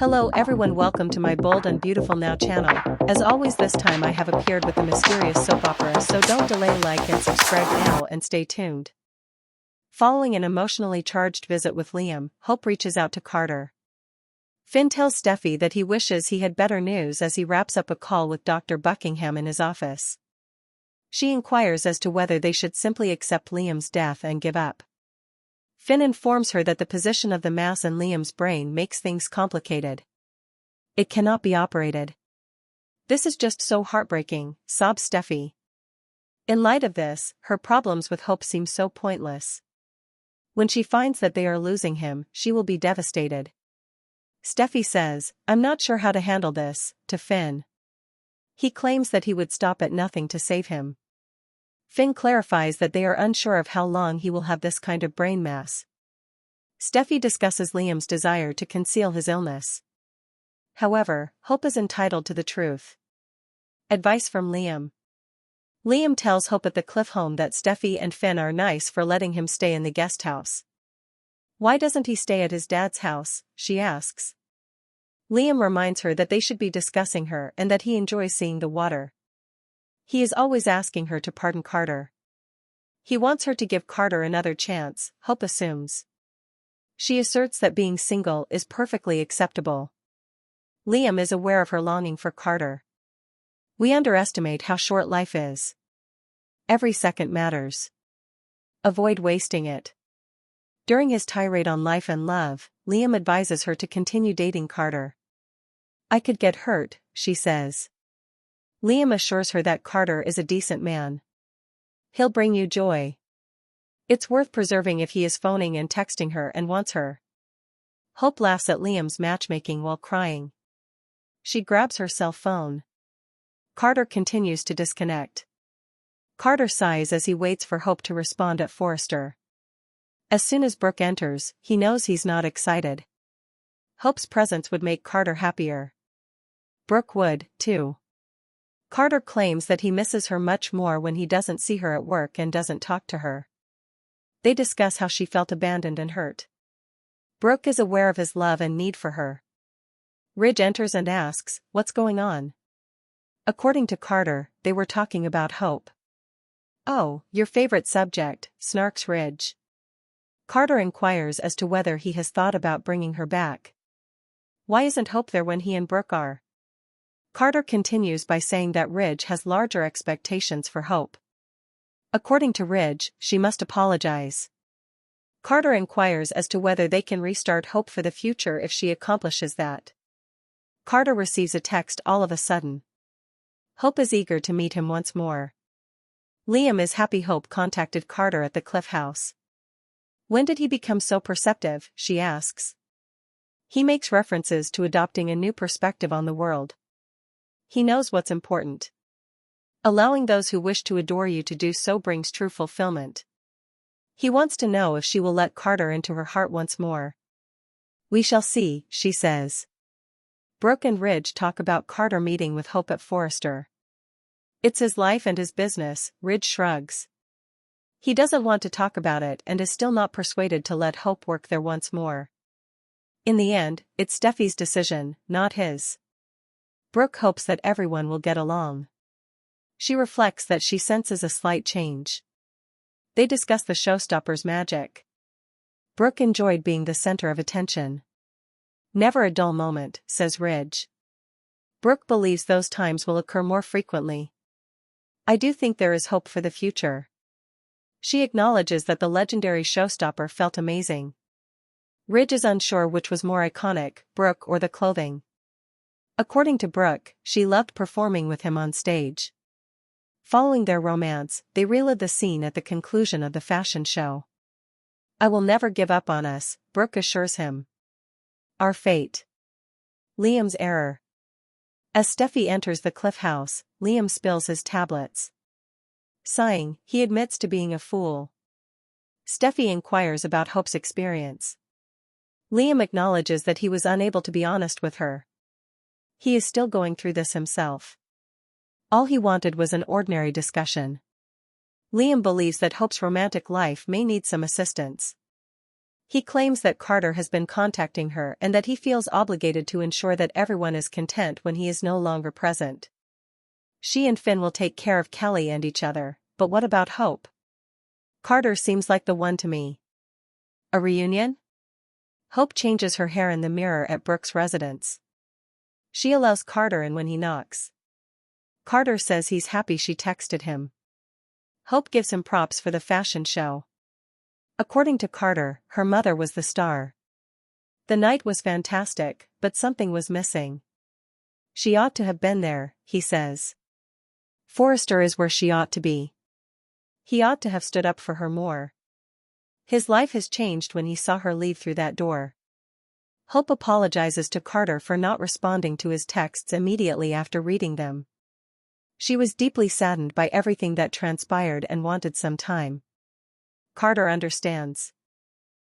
Hello everyone, welcome to my bold and beautiful now channel. As always, this time I have appeared with a mysterious soap opera, so don't delay, like and subscribe now and stay tuned. Following an emotionally charged visit with Liam, Hope reaches out to Carter. Finn tells Steffi that he wishes he had better news as he wraps up a call with Dr. Buckingham in his office. She inquires as to whether they should simply accept Liam's death and give up. Finn informs her that the position of the mass in Liam's brain makes things complicated. It cannot be operated. This is just so heartbreaking, sobs Steffi. In light of this, her problems with Hope seem so pointless. When she finds that they are losing him, she will be devastated. Steffi says, "I'm not sure how to handle this," to Finn. He claims that he would stop at nothing to save him. Finn clarifies that they are unsure of how long he will have this kind of brain mass. Steffi discusses Liam's desire to conceal his illness. However, Hope is entitled to the truth. Advice from Liam. Liam tells Hope at the Cliff home that Steffi and Finn are nice for letting him stay in the guest house. Why doesn't he stay at his dad's house, she asks. Liam reminds her that they should be discussing her and that he enjoys seeing the water. He is always asking her to pardon Carter. He wants her to give Carter another chance, Hope assumes. She asserts that being single is perfectly acceptable. Liam is aware of her longing for Carter. We underestimate how short life is. Every second matters. Avoid wasting it. During his tirade on life and love, Liam advises her to continue dating Carter. "I could get hurt," she says. Liam assures her that Carter is a decent man. "He'll bring you joy. It's worth preserving if he is phoning and texting her and wants her." Hope laughs at Liam's matchmaking while crying. She grabs her cell phone. Carter continues to disconnect. Carter sighs as he waits for Hope to respond at Forrester. As soon as Brooke enters, he knows he's not excited. Hope's presence would make Carter happier. Brooke would, too. Carter claims that he misses her much more when he doesn't see her at work and doesn't talk to her. They discuss how she felt abandoned and hurt. Brooke is aware of his love and need for her. Ridge enters and asks, "What's going on?" According to Carter, they were talking about Hope. "Oh, your favorite subject," snarks Ridge. Carter inquires as to whether he has thought about bringing her back. Why isn't Hope there when he and Brooke are? Carter continues by saying that Ridge has larger expectations for Hope. According to Ridge, she must apologize. Carter inquires as to whether they can restart Hope for the future if she accomplishes that. Carter receives a text all of a sudden. Hope is eager to meet him once more. Liam is happy Hope contacted Carter at the Cliff House. When did he become so perceptive, she asks. He makes references to adopting a new perspective on the world. He knows what's important. Allowing those who wish to adore you to do so brings true fulfillment. He wants to know if she will let Carter into her heart once more. "We shall see," she says. Brooke and Ridge talk about Carter meeting with Hope at Forrester. "It's his life and his business," Ridge shrugs. He doesn't want to talk about it and is still not persuaded to let Hope work there once more. In the end, it's Steffi's decision, not his. Brooke hopes that everyone will get along. She reflects that she senses a slight change. They discuss the showstopper's magic. Brooke enjoyed being the center of attention. "Never a dull moment," says Ridge. Brooke believes those times will occur more frequently. "I do think there is hope for the future." She acknowledges that the legendary showstopper felt amazing. Ridge is unsure which was more iconic, Brooke or the clothing. According to Brooke, she loved performing with him on stage. Following their romance, they relive the scene at the conclusion of the fashion show. "I will never give up on us," Brooke assures him. Our fate. Liam's error. As Steffi enters the Cliff House, Liam spills his tablets. Sighing, he admits to being a fool. Steffi inquires about Hope's experience. Liam acknowledges that he was unable to be honest with her. He is still going through this himself. All he wanted was an ordinary discussion. Liam believes that Hope's romantic life may need some assistance. He claims that Carter has been contacting her and that he feels obligated to ensure that everyone is content when he is no longer present. She and Finn will take care of Kelly and each other, but what about Hope? Carter seems like the one to me. A reunion? Hope changes her hair in the mirror at Brooke's residence. She allows Carter in when he knocks. Carter says he's happy she texted him. Hope gives him props for the fashion show. According to Carter, her mother was the star. The night was fantastic, but something was missing. She ought to have been there, he says. Forrester is where she ought to be. He ought to have stood up for her more. His life has changed when he saw her leave through that door. Hope apologizes to Carter for not responding to his texts immediately after reading them. She was deeply saddened by everything that transpired and wanted some time. Carter understands.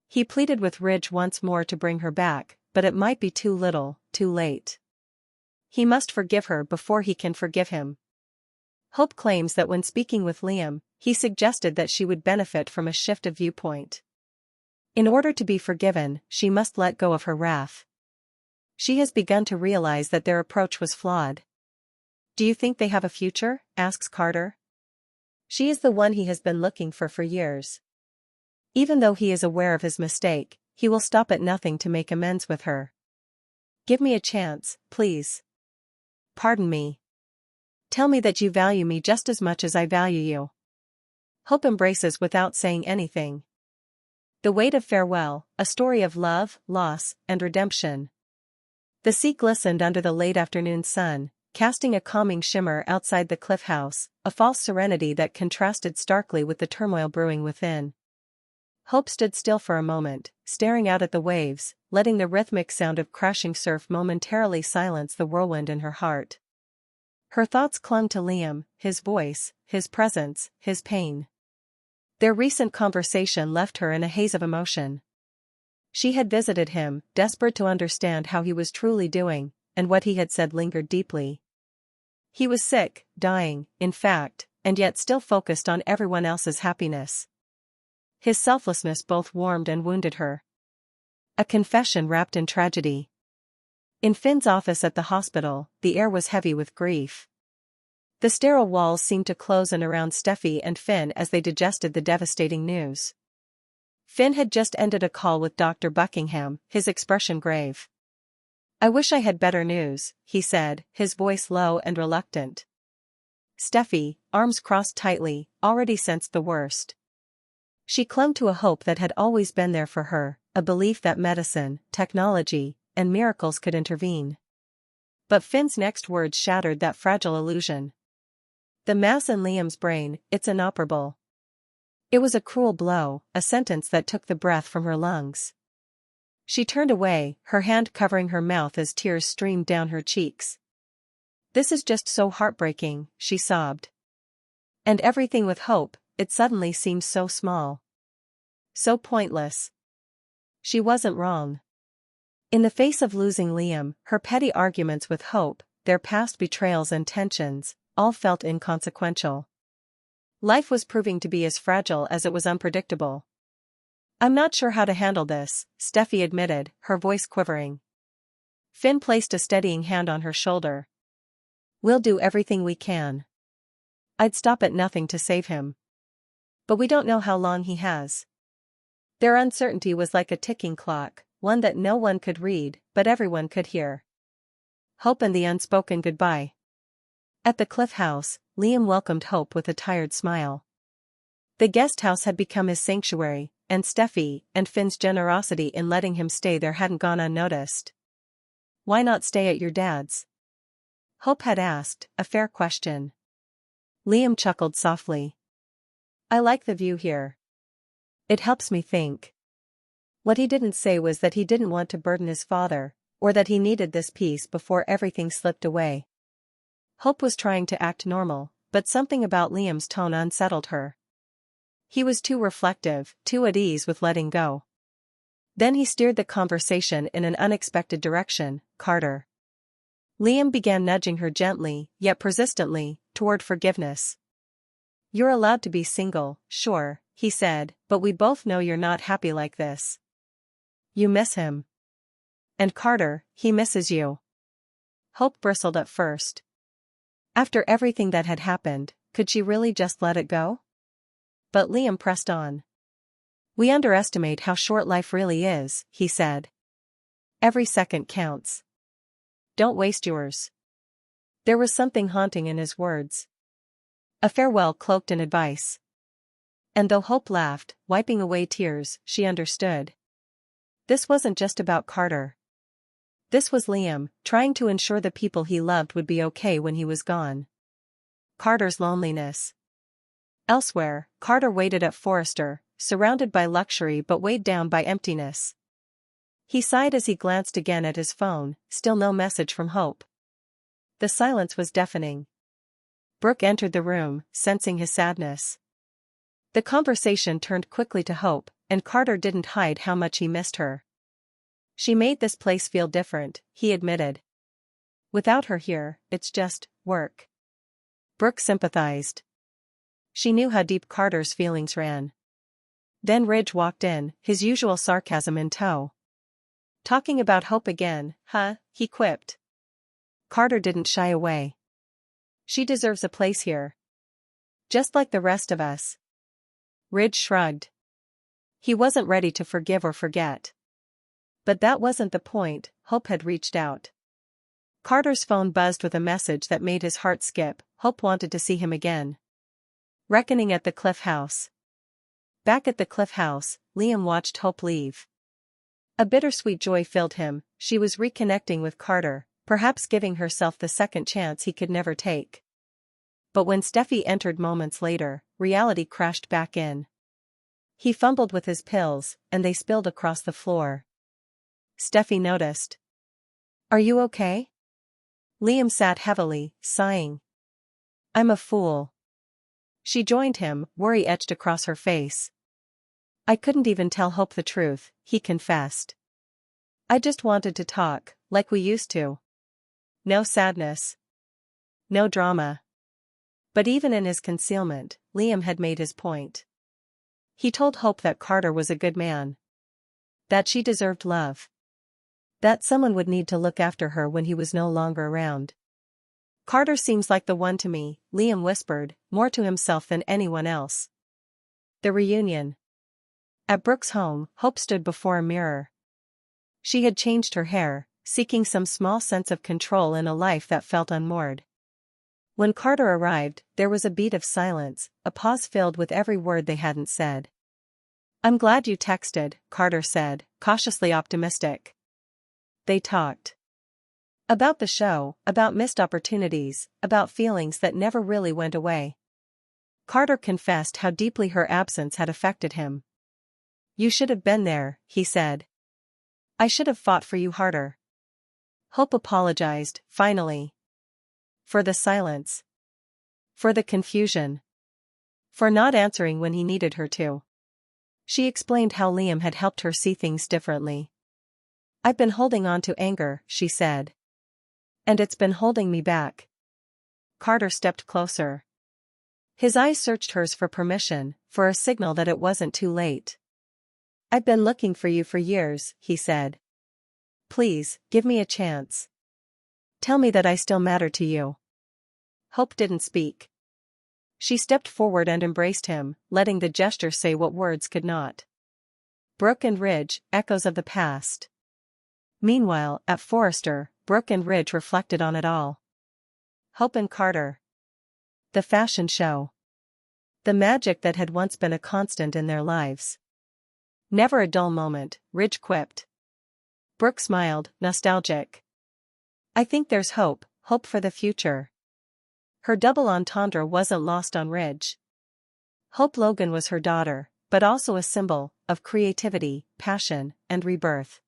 He pleaded with Ridge once more to bring her back, but it might be too little, too late. He must forgive her before he can forgive him. Hope claims that when speaking with Liam, he suggested that she would benefit from a shift of viewpoint. In order to be forgiven, she must let go of her wrath. She has begun to realize that their approach was flawed. Do you think they have a future? Asks Carter. She is the one he has been looking for years. Even though he is aware of his mistake, he will stop at nothing to make amends with her. Give me a chance, please. Pardon me. Tell me that you value me just as much as I value you. Hope embraces without saying anything. The weight of farewell, a story of love, loss, and redemption. The sea glistened under the late afternoon sun, casting a calming shimmer outside the cliff house, a false serenity that contrasted starkly with the turmoil brewing within. Hope stood still for a moment, staring out at the waves, letting the rhythmic sound of crashing surf momentarily silence the whirlwind in her heart. Her thoughts clung to Liam, his voice, his presence, his pain. Their recent conversation left her in a haze of emotion. She had visited him, desperate to understand how he was truly doing, and what he had said lingered deeply. He was sick, dying, in fact, and yet still focused on everyone else's happiness. His selflessness both warmed and wounded her. A confession wrapped in tragedy. In Finn's office at the hospital, the air was heavy with grief. The sterile walls seemed to close in around Steffi and Finn as they digested the devastating news. Finn had just ended a call with Dr. Buckingham, his expression grave. I wish I had better news, he said, his voice low and reluctant. Steffi, arms crossed tightly, already sensed the worst. She clung to a hope that had always been there for her, a belief that medicine, technology, and miracles could intervene. But Finn's next words shattered that fragile illusion. The mass in Liam's brain, it's inoperable. It was a cruel blow, a sentence that took the breath from her lungs. She turned away, her hand covering her mouth as tears streamed down her cheeks. This is just so heartbreaking, she sobbed. And everything with Hope, it suddenly seemed so small. So pointless. She wasn't wrong. In the face of losing Liam, her petty arguments with Hope, their past betrayals and tensions, all felt inconsequential. Life was proving to be as fragile as it was unpredictable. I'm not sure how to handle this, Steffi admitted, her voice quivering. Finn placed a steadying hand on her shoulder. We'll do everything we can. I'd stop at nothing to save him. But we don't know how long he has. Their uncertainty was like a ticking clock, one that no one could read, but everyone could hear. Hope and the unspoken goodbye. At the Cliff House, Liam welcomed Hope with a tired smile. The guest house had become his sanctuary, and Steffi and Finn's generosity in letting him stay there hadn't gone unnoticed. Why not stay at your dad's? Hope had asked, a fair question. Liam chuckled softly. I like the view here. It helps me think. What he didn't say was that he didn't want to burden his father, or that he needed this peace before everything slipped away. Hope was trying to act normal, but something about Liam's tone unsettled her. He was too reflective, too at ease with letting go. Then he steered the conversation in an unexpected direction, Carter. Liam began nudging her gently, yet persistently, toward forgiveness. You're allowed to be single, sure, he said, but we both know you're not happy like this. You miss him. And Carter, he misses you. Hope bristled at first. After everything that had happened, could she really just let it go? But Liam pressed on. We underestimate how short life really is, he said. Every second counts. Don't waste yours. There was something haunting in his words. A farewell cloaked in advice. And though Hope laughed, wiping away tears, she understood. This wasn't just about Carter. This was Liam, trying to ensure the people he loved would be okay when he was gone. Carter's loneliness. Elsewhere, Carter waited at Forrester, surrounded by luxury but weighed down by emptiness. He sighed as he glanced again at his phone, still no message from Hope. The silence was deafening. Brooke entered the room, sensing his sadness. The conversation turned quickly to Hope, and Carter didn't hide how much he missed her. She made this place feel different, he admitted. Without her here, it's just work. Brooke sympathized. She knew how deep Carter's feelings ran. Then Ridge walked in, his usual sarcasm in tow. Talking about Hope again, huh? He quipped. Carter didn't shy away. She deserves a place here. Just like the rest of us. Ridge shrugged. He wasn't ready to forgive or forget. But that wasn't the point. Hope had reached out. Carter's phone buzzed with a message that made his heart skip. Hope wanted to see him again. Reckoning at the Cliff House. Back at the Cliff House, Liam watched Hope leave. A bittersweet joy filled him. She was reconnecting with Carter, perhaps giving herself the second chance he could never take. But when Steffi entered moments later, reality crashed back in. He fumbled with his pills, and they spilled across the floor. Steffi noticed. Are you okay? Liam sat heavily, sighing. I'm a fool. She joined him, worry etched across her face. I couldn't even tell Hope the truth, he confessed. I just wanted to talk, like we used to. No sadness. No drama. But even in his concealment, Liam had made his point. He told Hope that Carter was a good man. That she deserved love. That someone would need to look after her when he was no longer around. Carter seems like the one to me, Liam whispered, more to himself than anyone else. The reunion. At Brooke's home, Hope stood before a mirror. She had changed her hair, seeking some small sense of control in a life that felt unmoored. When Carter arrived, there was a beat of silence, a pause filled with every word they hadn't said. I'm glad you texted, Carter said, cautiously optimistic. They talked. About the show, about missed opportunities, about feelings that never really went away. Carter confessed how deeply her absence had affected him. You should have been there, he said. I should have fought for you harder. Hope apologized, finally. For the silence. For the confusion. For not answering when he needed her to. She explained how Liam had helped her see things differently. I've been holding on to anger, she said. And it's been holding me back. Carter stepped closer. His eyes searched hers for permission, for a signal that it wasn't too late. I've been looking for you for years, he said. Please, give me a chance. Tell me that I still matter to you. Hope didn't speak. She stepped forward and embraced him, letting the gesture say what words could not. Brooke and Ridge, echoes of the past. Meanwhile, at Forrester, Brooke and Ridge reflected on it all. Hope and Carter. The fashion show. The magic that had once been a constant in their lives. Never a dull moment, Ridge quipped. Brooke smiled, nostalgic. I think there's hope for the future. Her double entendre wasn't lost on Ridge. Hope Logan was her daughter, but also a symbol of creativity, passion, and rebirth.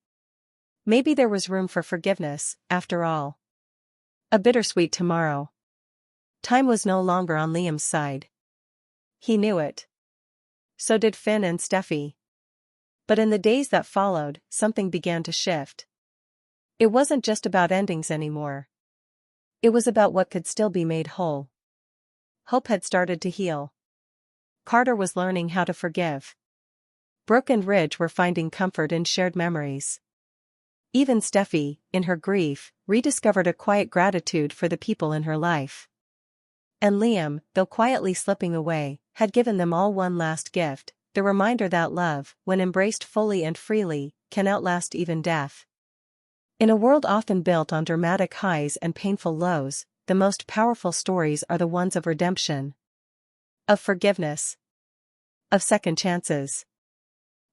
Maybe there was room for forgiveness, after all. A bittersweet tomorrow. Time was no longer on Liam's side. He knew it. So did Finn and Steffi. But in the days that followed, something began to shift. It wasn't just about endings anymore. It was about what could still be made whole. Hope had started to heal. Carter was learning how to forgive. Brooke and Ridge were finding comfort in shared memories. Even Steffi, in her grief, rediscovered a quiet gratitude for the people in her life. And Liam, though quietly slipping away, had given them all one last gift, the reminder that love, when embraced fully and freely, can outlast even death. In a world often built on dramatic highs and painful lows, the most powerful stories are the ones of redemption, of forgiveness, of second chances.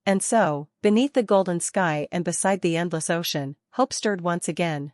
And so, beneath the golden sky and beside the endless ocean, hope stirred once again.